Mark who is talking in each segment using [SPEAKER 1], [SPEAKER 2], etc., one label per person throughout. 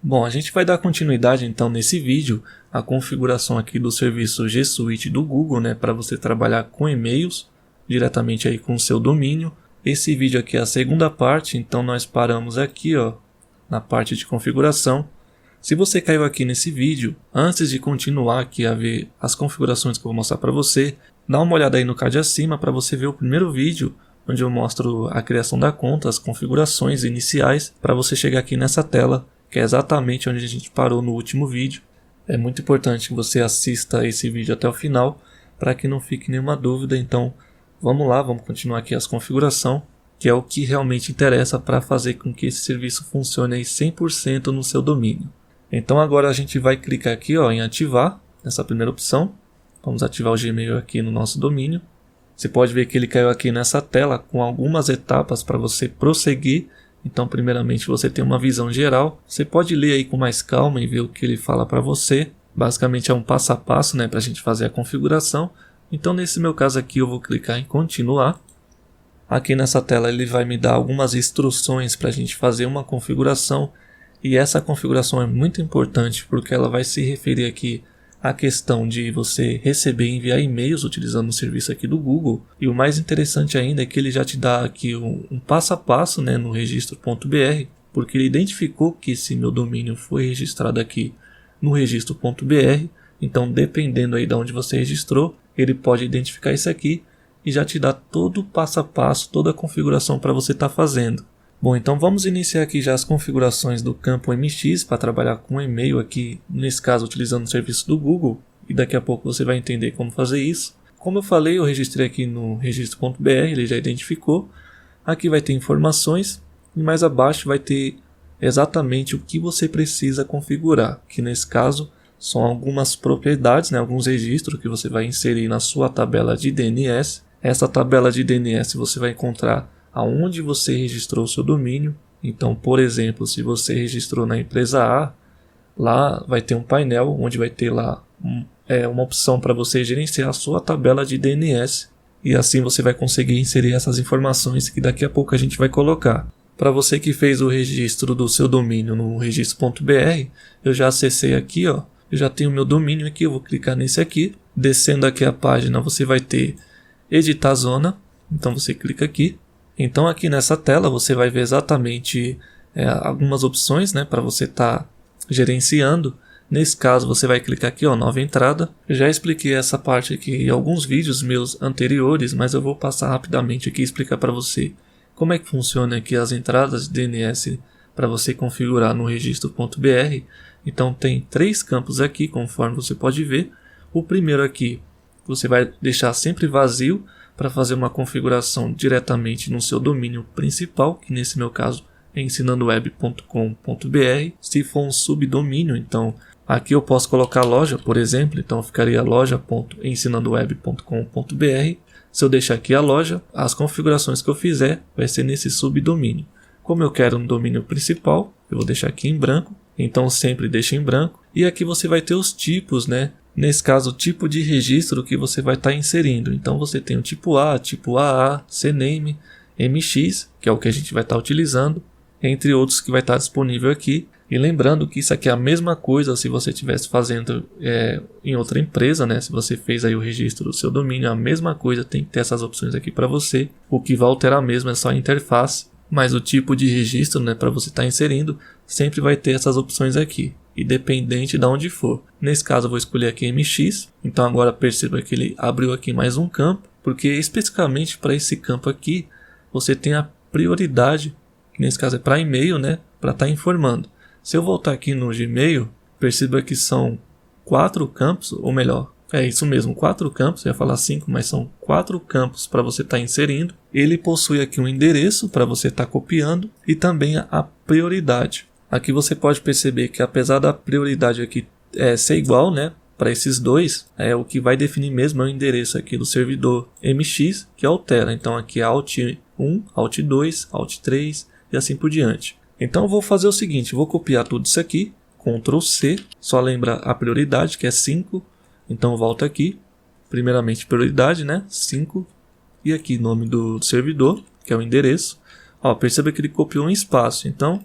[SPEAKER 1] Bom, a gente vai dar continuidade então nesse vídeo à configuração aqui do serviço G Suite do Google, né, para você trabalhar com e-mails diretamente aí com o seu domínio. Esse vídeo aqui é a segunda parte, então nós paramos aqui, ó, na parte de configuração. Se você caiu aqui nesse vídeo, antes de continuar aqui a ver as configurações que eu vou mostrar para você, dá uma olhada aí no card acima para você ver o primeiro vídeo, onde eu mostro a criação da conta, as configurações iniciais, para você chegar aqui nessa tela, que é exatamente onde a gente parou no último vídeo. É muito importante que você assista esse vídeo até o final, para que não fique nenhuma dúvida. Então, vamos lá, vamos continuar aqui as configurações, que é o que realmente interessa para fazer com que esse serviço funcione aí 100% no seu domínio. Então agora a gente vai clicar aqui, ó, em ativar, nessa primeira opção. Vamos ativar o Gmail aqui no nosso domínio. Você pode ver que ele caiu aqui nessa tela com algumas etapas para você prosseguir. Então, primeiramente, você tem uma visão geral. Você pode ler aí com mais calma e ver o que ele fala para você. Basicamente é um passo a passo, né, para a gente fazer a configuração. Então, nesse meu caso aqui, eu vou clicar em continuar. Aqui nessa tela ele vai me dar algumas instruções para a gente fazer uma configuração. E essa configuração é muito importante porque ela vai se referir aqui à questão de você receber e enviar e-mails utilizando o serviço aqui do Google. E o mais interessante ainda é que ele já te dá aqui um passo a passo, né, no registro.br, porque ele identificou que esse meu domínio foi registrado aqui no registro.br. Então, dependendo aí de onde você registrou, ele pode identificar isso aqui e já te dá todo o passo a passo, toda a configuração para você estar fazendo. Bom, então vamos iniciar aqui já as configurações do campo MX para trabalhar com e-mail aqui, nesse caso utilizando o serviço do Google, e daqui a pouco você vai entender como fazer isso. Como eu falei, eu registrei aqui no registro.br, ele já identificou. Aqui vai ter informações e mais abaixo vai ter exatamente o que você precisa configurar, que nesse caso são algumas propriedades, né, alguns registros que você vai inserir na sua tabela de DNS. Essa tabela de DNS você vai encontrar aonde você registrou o seu domínio. Então, por exemplo, se você registrou na empresa A, lá vai ter um painel onde vai ter lá uma opção para você gerenciar a sua tabela de DNS. E assim você vai conseguir inserir essas informações que daqui a pouco a gente vai colocar. Para você que fez o registro do seu domínio no registro.br, eu já acessei aqui, ó. Eu já tenho meu domínio aqui, eu vou clicar nesse aqui. Descendo aqui a página, você vai ter editar zona. Então você clica aqui. Então aqui nessa tela você vai ver exatamente algumas opções, né, para você estar gerenciando. Nesse caso você vai clicar aqui, ó, nova entrada. Eu já expliquei essa parte aqui em alguns vídeos meus anteriores, mas eu vou passar rapidamente aqui e explicar para você como é que funciona aqui as entradas de DNS para você configurar no registro.br. Então tem 3 campos aqui, conforme você pode ver. O primeiro aqui você vai deixar sempre vazio para fazer uma configuração diretamente no seu domínio principal, que nesse meu caso é ensinandoweb.com.br. Se for um subdomínio, então aqui eu posso colocar loja, por exemplo, então ficaria loja.ensinandoweb.com.br. Se eu deixar aqui a loja, as configurações que eu fizer vai ser nesse subdomínio. Como eu quero no domínio principal, eu vou deixar aqui em branco, então sempre deixa em branco. E aqui você vai ter os tipos, né? Nesse caso, o tipo de registro que você vai estar inserindo. Então você tem o tipo A, tipo AA, CNAME, MX, que é o que a gente vai estar utilizando, entre outros que vai estar disponível aqui. E lembrando que isso aqui é a mesma coisa se você estivesse fazendo em outra empresa, né? Se você fez aí o registro do seu domínio, a mesma coisa, tem que ter essas opções aqui para você. O que vai alterar mesmo é só a interface, mas o tipo de registro, né, para você estar inserindo, sempre vai ter essas opções aqui, independente de onde for. Nesse caso eu vou escolher aqui MX, então agora perceba que ele abriu aqui mais um campo, porque especificamente para esse campo aqui, você tem a prioridade, que nesse caso é para e-mail, né, para estar informando. Se eu voltar aqui no Gmail, perceba que são 4 campos, ou melhor, é isso mesmo, 4 campos, eu ia falar 5, mas são 4 campos para você estar inserindo. Ele possui aqui um endereço para você estar copiando e também a prioridade. Aqui você pode perceber que apesar da prioridade aqui ser igual, né, para esses dois, o que vai definir mesmo é o endereço aqui do servidor MX, que altera. Então aqui é Alt 1, Alt 2, Alt 3 e assim por diante. Então eu vou fazer o seguinte, vou copiar tudo isso aqui, Ctrl C, só lembra a prioridade que é 5, então volta aqui, primeiramente prioridade, né, 5, e aqui nome do servidor, que é o endereço. Ó, perceba que ele copiou um espaço, então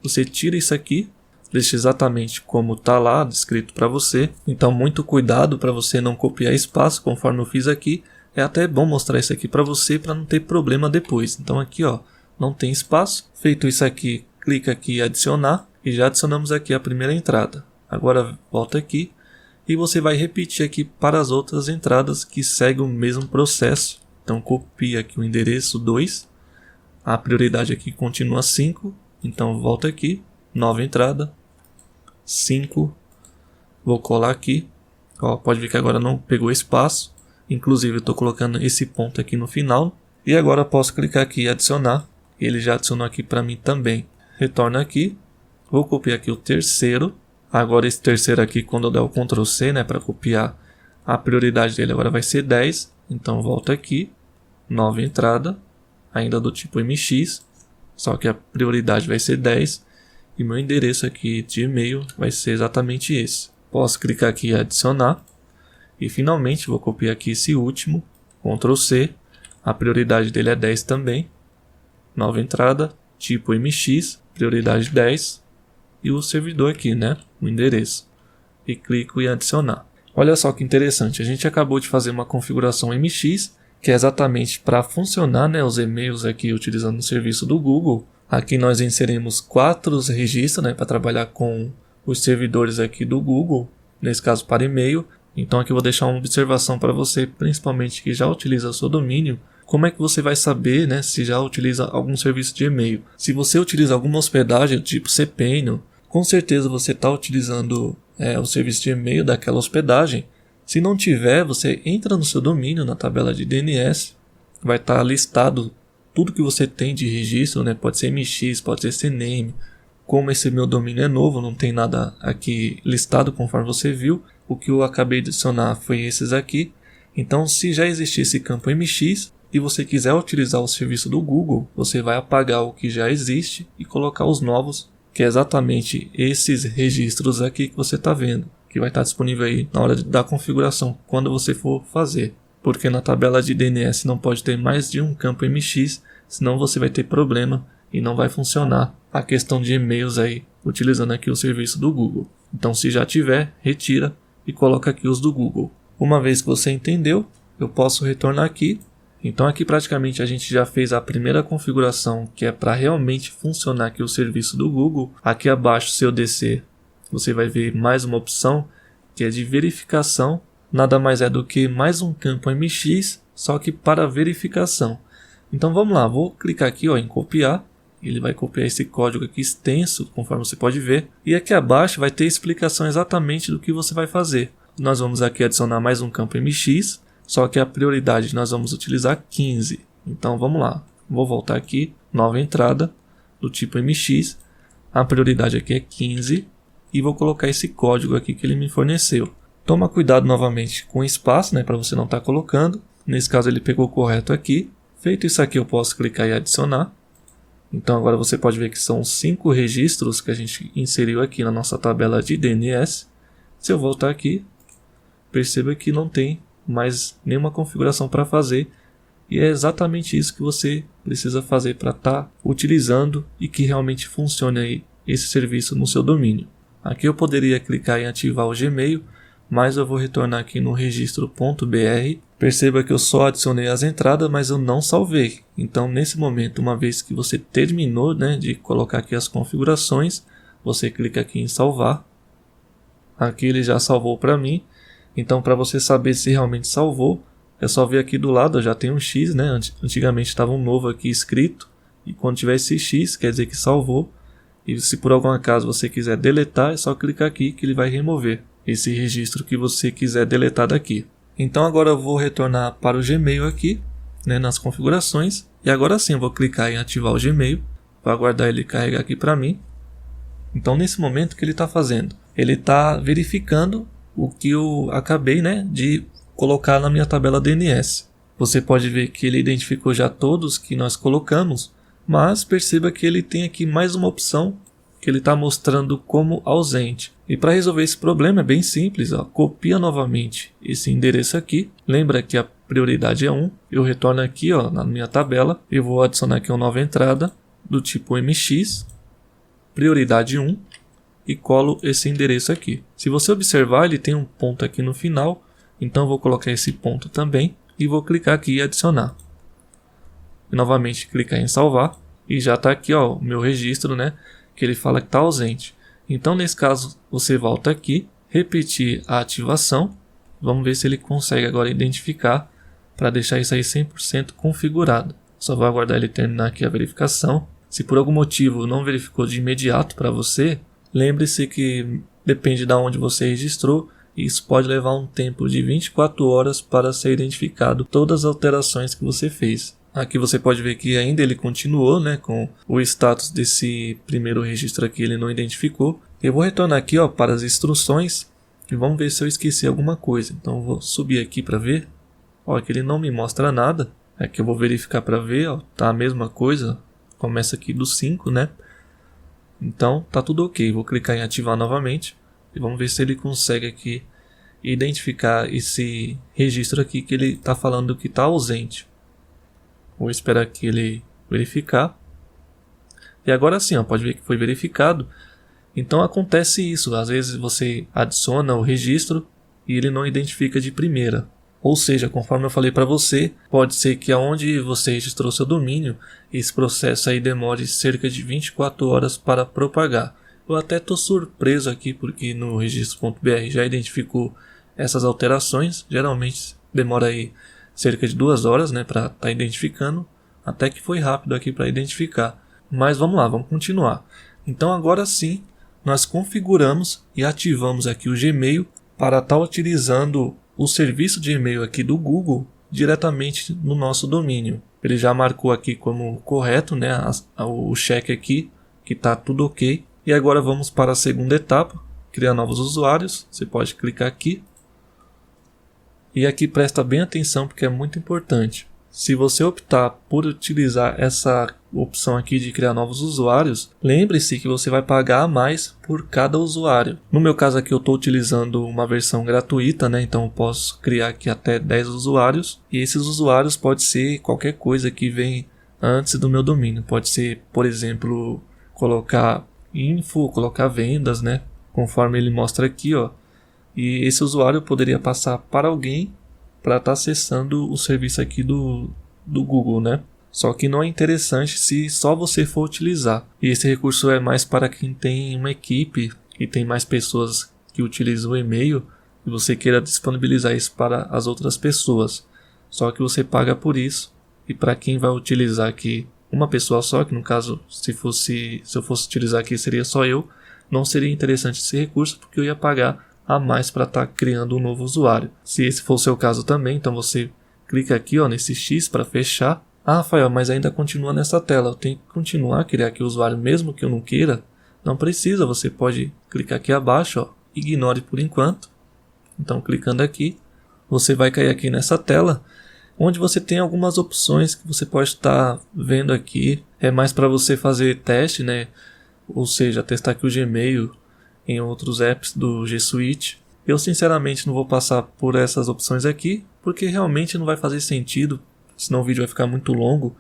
[SPEAKER 1] você tira isso aqui, deixa exatamente como está lá descrito para você. Então muito cuidado para você não copiar espaço, conforme eu fiz aqui. É até bom mostrar isso aqui para você para não ter problema depois. Então aqui ó, não tem espaço. Feito isso aqui, clica aqui em adicionar e já adicionamos aqui a primeira entrada. Agora volta aqui e você vai repetir aqui para as outras entradas que seguem o mesmo processo. Então copia aqui o endereço 2. A prioridade aqui continua 5. Então volta aqui, nova entrada, 5. Vou colar aqui. Ó, pode ver que agora não pegou espaço. Inclusive eu estou colocando esse ponto aqui no final. E agora posso clicar aqui e adicionar. Ele já adicionou aqui para mim também. Retorno aqui. Vou copiar aqui o terceiro. Agora esse terceiro aqui, quando eu der o Ctrl C, né, para copiar, a prioridade dele agora vai ser 10. Então volta aqui, nova entrada, ainda do tipo MX, só que a prioridade vai ser 10. E meu endereço aqui de e-mail vai ser exatamente esse. Posso clicar aqui em adicionar. E finalmente vou copiar aqui esse último, Ctrl C, a prioridade dele é 10 também. Nova entrada, tipo MX, prioridade 10. E o servidor aqui, né, o endereço. E clico em adicionar. Olha só que interessante, a gente acabou de fazer uma configuração MX, que é exatamente para funcionar, né, os e-mails aqui utilizando o serviço do Google. Aqui nós inserimos 4 registros, né, para trabalhar com os servidores aqui do Google, nesse caso para e-mail. Então aqui eu vou deixar uma observação para você, principalmente que já utiliza o seu domínio. Como é que você vai saber, né, se já utiliza algum serviço de e-mail? Se você utiliza alguma hospedagem tipo cPanel, com certeza você está utilizando o serviço de e-mail daquela hospedagem. Se não tiver, você entra no seu domínio, na tabela de DNS, vai estar listado tudo que você tem de registro, né? Pode ser MX, pode ser CNAME. Como esse meu domínio é novo, não tem nada aqui listado conforme você viu, o que eu acabei de adicionar foi esses aqui. Então, se já existir esse campo MX e você quiser utilizar o serviço do Google, você vai apagar o que já existe e colocar os novos, que é exatamente esses registros aqui que você está vendo, que vai estar disponível aí na hora da configuração, quando você for fazer. Porque na tabela de DNS não pode ter mais de um campo MX, senão você vai ter problema e não vai funcionar a questão de e-mails aí, utilizando aqui o serviço do Google. Então, se já tiver, retira e coloca aqui os do Google. Uma vez que você entendeu, eu posso retornar aqui. Então aqui praticamente a gente já fez a primeira configuração, que é para realmente funcionar aqui o serviço do Google. Aqui abaixo, se eu descer, você vai ver mais uma opção, que é de verificação. Nada mais é do que mais um campo MX, só que para verificação. Então vamos lá, vou clicar aqui ó, em copiar. Ele vai copiar esse código aqui extenso, conforme você pode ver. E aqui abaixo vai ter explicação exatamente do que você vai fazer. Nós vamos aqui adicionar mais um campo MX, só que a prioridade nós vamos utilizar 15. Então vamos lá, vou voltar aqui, nova entrada do tipo MX. A prioridade aqui é 15 e vou colocar esse código aqui que ele me forneceu. Toma cuidado novamente com o espaço, né, para você não estar colocando. Nesse caso ele pegou correto aqui. Feito isso aqui eu posso clicar em adicionar. Então agora você pode ver que são 5 registros que a gente inseriu aqui na nossa tabela de DNS. Se eu voltar aqui, perceba que não tem mais nenhuma configuração para fazer. E é exatamente isso que você precisa fazer para estar utilizando e que realmente funcione aí esse serviço no seu domínio. Aqui eu poderia clicar em ativar o Gmail, mas eu vou retornar aqui no registro.br. Perceba que eu só adicionei as entradas, mas eu não salvei. Então nesse momento, uma vez que você terminou, né, de colocar aqui as configurações, você clica aqui em salvar. Aqui ele já salvou para mim. Então para você saber se realmente salvou, é só ver aqui do lado, já tem um X, né? Antigamente estava um novo aqui escrito. E quando tiver esse X, quer dizer que salvou. E se por algum acaso você quiser deletar, é só clicar aqui que ele vai remover esse registro que você quiser deletar daqui. Então agora eu vou retornar para o Gmail aqui, né, nas configurações. E agora sim eu vou clicar em ativar o Gmail, para aguardar ele carregar aqui para mim. Então nesse momento o que ele está fazendo? Ele está verificando o que eu acabei, né, de colocar na minha tabela DNS. Você pode ver que ele identificou já todos que nós colocamos, mas perceba que ele tem aqui mais uma opção que ele está mostrando como ausente. E para resolver esse problema é bem simples, ó. Copia novamente esse endereço aqui. Lembra que a prioridade é 1. Eu retorno aqui ó, na minha tabela e vou adicionar aqui uma nova entrada do tipo MX, prioridade 1. e colo esse endereço aqui. Se você observar, ele tem um ponto aqui no final, então eu vou colocar esse ponto também e vou clicar aqui em adicionar. E novamente clicar em salvar e já está aqui ó, o meu registro, né, que ele fala que está ausente. Então nesse caso você volta aqui, repetir a ativação, vamos ver se ele consegue agora identificar para deixar isso aí 100% configurado. Só vou aguardar ele terminar aqui a verificação. Se por algum motivo não verificou de imediato para você, lembre-se que depende de onde você registrou e isso pode levar um tempo de 24 horas para ser identificado todas as alterações que você fez. Aqui você pode ver que ainda ele continuou, né, com o status desse primeiro registro aqui, ele não identificou. Eu vou retornar aqui ó, para as instruções e vamos ver se eu esqueci alguma coisa. Então eu vou subir aqui para ver. Ó, aqui ele não me mostra nada. Aqui eu vou verificar para ver, ó, tá a mesma coisa. Começa aqui do 5, né? Então tá tudo ok. Vou clicar em ativar novamente e vamos ver se ele consegue aqui identificar esse registro aqui que ele está falando que está ausente. Vou esperar aqui ele verificar. E agora sim, ó, pode ver que foi verificado. Então acontece isso. Às vezes você adiciona o registro e ele não identifica de primeira. Ou seja, conforme eu falei para você, pode ser que aonde você registrou seu domínio, esse processo aí demore cerca de 24 horas para propagar. Eu até estou surpreso aqui porque no registro.br já identificou essas alterações. Geralmente demora aí cerca de 2 horas, né, para estar identificando. Até que foi rápido aqui para identificar. Mas vamos lá, vamos continuar. Então agora sim, nós configuramos e ativamos aqui o Gmail para estar utilizando o serviço de e-mail aqui do Google diretamente no nosso domínio. Ele já marcou aqui como correto, né, o check aqui, que está tudo ok. E agora vamos para a segunda etapa, criar novos usuários. Você pode clicar aqui. E aqui presta bem atenção porque é muito importante. Se você optar por utilizar essa opção aqui de criar novos usuários, lembre-se que você vai pagar a mais por cada usuário. No meu caso aqui eu estou utilizando uma versão gratuita, né? Então eu posso criar aqui até 10 usuários. E esses usuários pode ser qualquer coisa que vem antes do meu domínio. Pode ser, por exemplo, colocar info, colocar vendas, né? Conforme ele mostra aqui, ó. E esse usuário poderia passar para alguém para estar acessando o serviço aqui do Google, né? Só que não é interessante se só você for utilizar. E esse recurso é mais para quem tem uma equipe e tem mais pessoas que utilizam o e-mail e você queira disponibilizar isso para as outras pessoas. Só que você paga por isso. E para quem vai utilizar aqui uma pessoa só, que no caso se eu fosse utilizar aqui seria só eu, não seria interessante esse recurso porque eu ia pagar a mais para estar criando um novo usuário. Se esse for o seu caso também, então você clica aqui ó, nesse X para fechar. Ah, Rafael, mas ainda continua nessa tela. Eu tenho que continuar a criar aqui o usuário mesmo que eu não queira? Não precisa, você pode clicar aqui abaixo, ó, ignore por enquanto. Então clicando aqui, você vai cair aqui nessa tela, onde você tem algumas opções que você pode estar vendo aqui. É mais para você fazer teste, né? Ou seja, testar aqui o Gmail em outros apps do G Suite. Eu sinceramente não vou passar por essas opções aqui, porque realmente não vai fazer sentido, senão o vídeo vai ficar muito longo.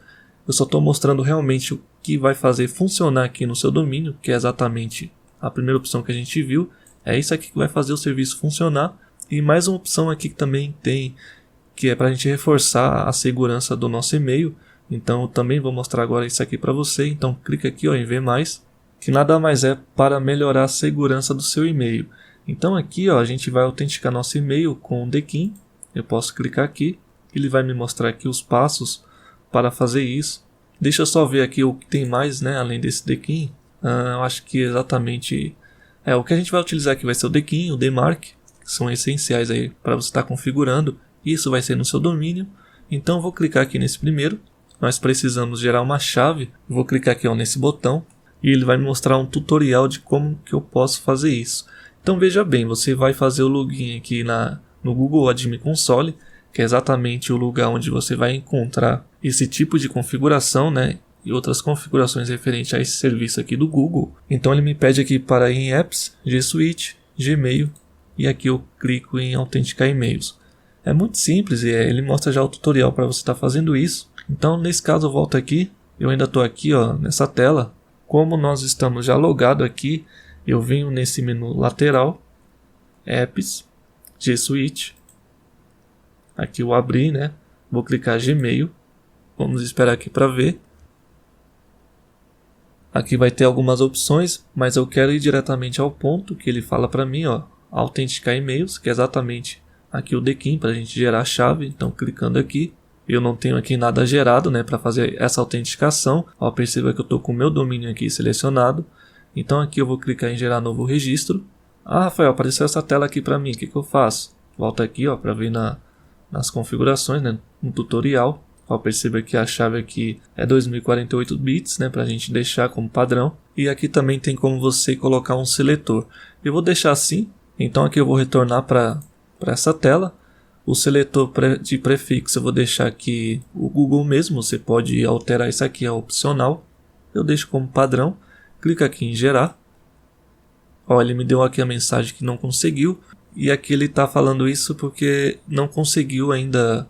[SPEAKER 1] Eu só estou mostrando realmente o que vai fazer funcionar aqui no seu domínio, que é exatamente a primeira opção que a gente viu. É isso aqui que vai fazer o serviço funcionar. E mais uma opção aqui que também tem, que é para a gente reforçar a segurança do nosso e-mail. Então eu também vou mostrar agora isso aqui para você. Então clica aqui ó, em ver mais, que nada mais é para melhorar a segurança do seu e-mail. Então aqui ó, a gente vai autenticar nosso e-mail com o DKIM. Eu posso clicar aqui, ele vai me mostrar aqui os passos para fazer isso. Deixa eu só ver aqui o que tem mais, né, além desse DKIM. Eu acho que exatamente o que a gente vai utilizar aqui vai ser o DKIM, o DMARC, que são essenciais aí para você estar configurando. Isso vai ser no seu domínio. Então eu vou clicar aqui nesse primeiro. Nós precisamos gerar uma chave. Eu vou clicar aqui ó, nesse botão. E ele vai me mostrar um tutorial de como que eu posso fazer isso. Então veja bem, você vai fazer o login aqui no Google Admin Console, que é exatamente o lugar onde você vai encontrar esse tipo de configuração, né? E outras configurações referentes a esse serviço aqui do Google. Então ele me pede aqui para ir em Apps, G Suite, Gmail, e aqui eu clico em autenticar e-mails. É muito simples e ele mostra já o tutorial para você estar fazendo isso. Então nesse caso eu volto aqui, eu ainda estou aqui ó, nessa tela. Como nós estamos já logados aqui, eu venho nesse menu lateral, Apps, G Suite. Aqui eu abri, né? Vou clicar Gmail. Vamos esperar aqui para ver. Aqui vai ter algumas opções, mas eu quero ir diretamente ao ponto que ele fala para mim, ó, autenticar e-mails, que é exatamente aqui o DKIM para a gente gerar a chave. Então, clicando aqui, eu não tenho aqui nada gerado, né, para fazer essa autenticação. Ó, perceba que eu estou com o meu domínio aqui selecionado. Então, aqui eu vou clicar em gerar novo registro. Ah, Rafael, apareceu essa tela aqui para mim. O que eu faço? Volta aqui, ó, para ver nas configurações, né, no tutorial. Ó, perceba que a chave aqui é 2048 bits, né, para a gente deixar como padrão. E aqui também tem como você colocar um seletor. Eu vou deixar assim, então aqui eu vou retornar para essa tela. O seletor de prefixo eu vou deixar aqui o Google mesmo, você pode alterar isso aqui, é opcional. Eu deixo como padrão, clica aqui em gerar. Ó, ele me deu aqui a mensagem que não conseguiu. E aqui ele está falando isso porque não conseguiu ainda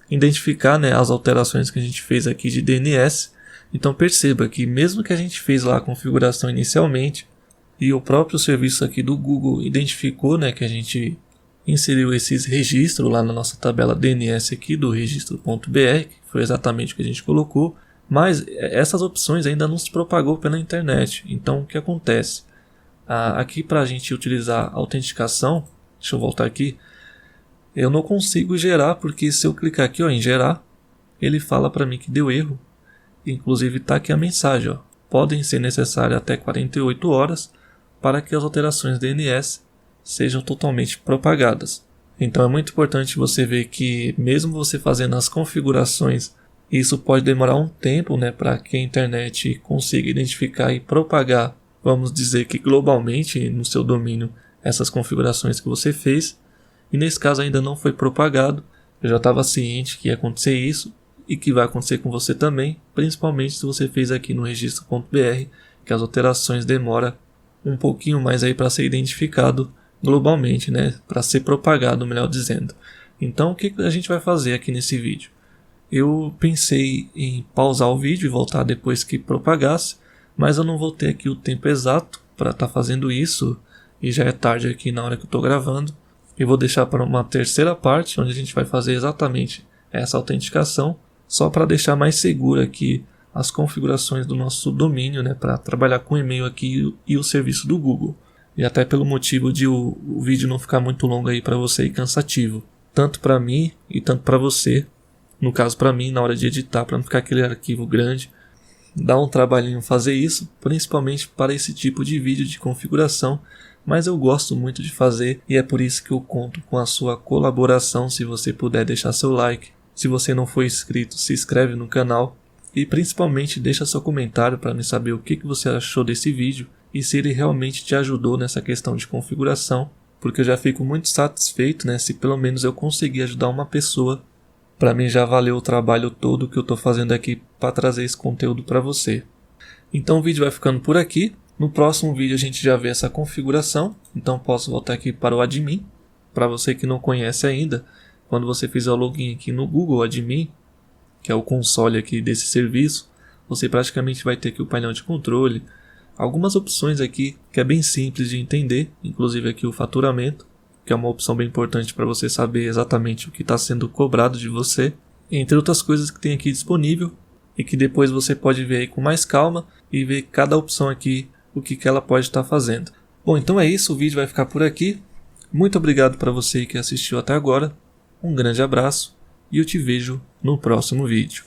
[SPEAKER 1] identificar, né, as alterações que a gente fez aqui de DNS. Então perceba que mesmo que a gente fez lá a configuração inicialmente e o próprio serviço aqui do Google identificou, né, que a gente inseriu esses registros lá na nossa tabela DNS aqui do registro.br, que foi exatamente o que a gente colocou, mas essas opções ainda não se propagou pela internet. Então o que acontece? Aqui para a gente utilizar a autenticação, deixa eu voltar aqui, eu não consigo gerar, porque se eu clicar aqui, ó, em gerar, ele fala para mim que deu erro. Inclusive está aqui a mensagem, ó, podem ser necessárias até 48 horas para que as alterações DNS sejam totalmente propagadas. Então é muito importante você ver que mesmo você fazendo as configurações, isso pode demorar um tempo, né, para que a internet consiga identificar e propagar, vamos dizer que globalmente no seu domínio, essas configurações que você fez. E nesse caso ainda não foi propagado. Eu já estava ciente que ia acontecer isso e que vai acontecer com você também, principalmente se você fez aqui no registro.br, que as alterações demoram um pouquinho mais aí para ser identificado globalmente, né, para ser propagado, melhor dizendo. Então o que a gente vai fazer aqui nesse vídeo? Eu pensei em pausar o vídeo e voltar depois que propagasse, mas eu não vou ter aqui o tempo exato para estar fazendo isso e já é tarde aqui na hora que eu estou gravando. E vou deixar para uma terceira parte, onde a gente vai fazer exatamente essa autenticação, só para deixar mais seguro aqui as configurações do nosso domínio, né, para trabalhar com e-mail aqui e o serviço do Google. E até pelo motivo de o vídeo não ficar muito longo aí para você e cansativo, tanto para mim e tanto para você, no caso para mim na hora de editar, para não ficar aquele arquivo grande. Dá um trabalhinho fazer isso, principalmente para esse tipo de vídeo de configuração, mas eu gosto muito de fazer e é por isso que eu conto com a sua colaboração. Se você puder deixar seu like, se você não for inscrito, se inscreve no canal e principalmente deixa seu comentário para me saber o que você achou desse vídeo e se ele realmente te ajudou nessa questão de configuração, porque eu já fico muito satisfeito, né, se pelo menos eu conseguir ajudar uma pessoa. Para mim já valeu o trabalho todo que eu estou fazendo aqui para trazer esse conteúdo para você. Então o vídeo vai ficando por aqui. No próximo vídeo a gente já vê essa configuração. Então posso voltar aqui para o admin. Para você que não conhece ainda, quando você fizer o login aqui no Google Admin, que é o console aqui desse serviço, você praticamente vai ter aqui o painel de controle, algumas opções aqui que é bem simples de entender, inclusive aqui o faturamento, que é uma opção bem importante para você saber exatamente o que está sendo cobrado de você, entre outras coisas que tem aqui disponível e que depois você pode ver aí com mais calma e ver cada opção aqui, o que ela pode estar fazendo. Bom, então é isso, o vídeo vai ficar por aqui. Muito obrigado para você que assistiu até agora, um grande abraço e eu te vejo no próximo vídeo.